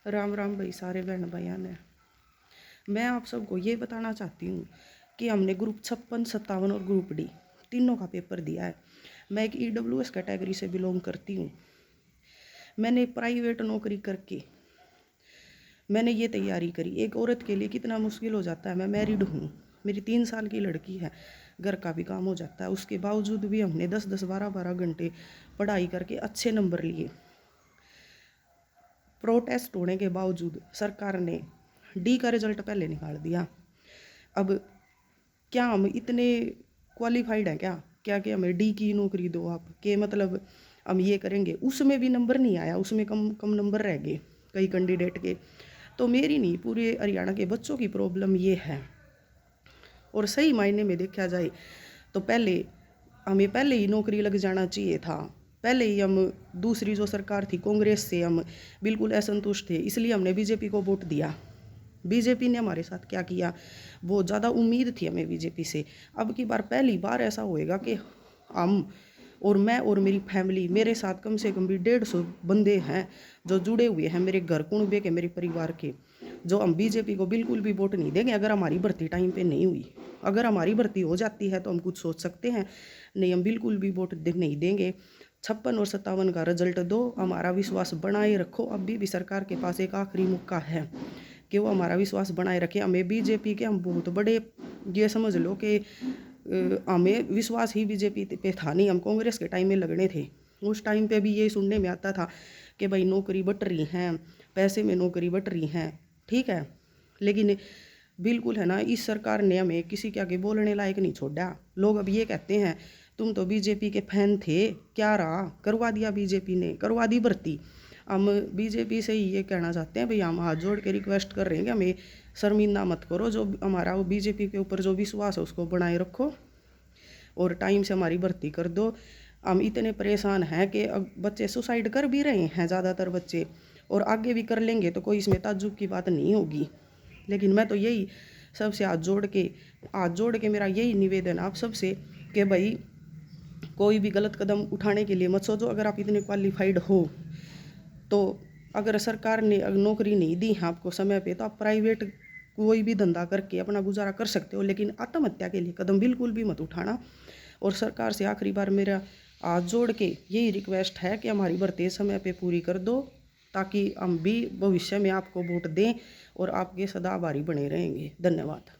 राम राम भाई, सारे बहन भाइयों ने। मैं आप सबको ये बताना चाहती हूँ कि हमने ग्रुप 56, 57 और ग्रुप डी तीनों का पेपर दिया है। मैं एक EWS कैटेगरी से बिलोंग करती हूँ। मैंने प्राइवेट नौकरी करके मैंने ये तैयारी करी। एक औरत के लिए कितना मुश्किल हो जाता है। मैं मैरिड हूँ, मेरी 3 साल की लड़की है, घर का भी काम हो जाता है। उसके बावजूद भी हमने 10-10, 12-12 घंटे पढ़ाई करके अच्छे नंबर लिए। प्रोटेस्ट होने के बावजूद सरकार ने डी का रिजल्ट पहले निकाल दिया। अब क्या हम इतने क्वालिफाइड हैं क्या कि हमें डी की नौकरी दो आप, के मतलब हम ये करेंगे। उसमें भी नंबर नहीं आया, उसमें कम कम नंबर रह गए कई कैंडिडेट के। तो मेरी नहीं, पूरे हरियाणा के बच्चों की प्रॉब्लम ये है। और सही मायने में देखा जाए तो हमें पहले ही नौकरी लग जाना चाहिए था। पहले ही हम, दूसरी जो सरकार थी कांग्रेस से, हम बिल्कुल असंतुष्ट थे, इसलिए हमने बीजेपी को वोट दिया। बीजेपी ने हमारे साथ क्या किया, बहुत ज़्यादा उम्मीद थी हमें बीजेपी से। अब की बार पहली बार ऐसा होएगा कि हम और मैं और मेरी फैमिली, मेरे साथ कम से कम भी 150 बंदे हैं जो जुड़े हुए हैं मेरे घर कुणबे के, मेरे परिवार के, जो हम बीजेपी को बिल्कुल भी वोट नहीं देंगे अगर हमारी भर्ती टाइम पे नहीं हुई। अगर हमारी भर्ती हो जाती है तो हम कुछ सोच सकते हैं, नहीं हम बिल्कुल भी वोट नहीं देंगे। 56 और 57 का रिजल्ट दो, हमारा विश्वास बनाए रखो। अभी भी सरकार के पास एक आखिरी मौका है कि वो हमारा विश्वास बनाए रखे। हमें बीजेपी के, हम बहुत बड़े, ये समझ लो कि हमें विश्वास ही बीजेपी पे था नहीं। हम कांग्रेस के टाइम में लगने थे, उस टाइम पे भी ये सुनने में आता था कि भाई नौकरी बट रही हैं, पैसे में नौकरी बट रही हैं, ठीक है। लेकिन बिल्कुल है ना, इस सरकार ने हमें किसी के आगे बोलने लायक नहीं छोड़ा। लोग अब ये कहते हैं तुम तो बीजेपी के फैन थे, क्या रहा, करवा दिया बीजेपी ने, करवा दी भर्ती। हम बीजेपी से ही ये कहना चाहते हैं, भाई हम हाथ जोड़ के रिक्वेस्ट कर रहे हैं कि हमें शर्मिंदा मत करो। जो हमारा वो बीजेपी के ऊपर जो विश्वास है उसको बनाए रखो और टाइम से हमारी भर्ती कर दो। हम इतने परेशान हैं कि अब बच्चे सुसाइड कर भी रहे हैं ज़्यादातर बच्चे, और आगे भी कर लेंगे, तो कोई इसमें ताज्जुब की बात नहीं होगी। लेकिन मैं तो यही सबसे हाथ जोड़ के मेरा यही निवेदन आप सबसे कि भाई कोई भी गलत कदम उठाने के लिए मत सोचो। अगर आप इतने क्वालिफाइड हो तो अगर सरकार ने नौकरी नहीं दी है आपको समय पे, तो आप प्राइवेट कोई भी धंधा करके अपना गुजारा कर सकते हो, लेकिन आत्महत्या के लिए कदम बिल्कुल भी मत उठाना। और सरकार से आखिरी बार मेरा हाथ जोड़ के यही रिक्वेस्ट है कि हमारी भर्ती समय पे पूरी कर दो, ताकि हम भी भविष्य में आपको वोट दें और आपके सदा आभारी बने रहेंगे। धन्यवाद।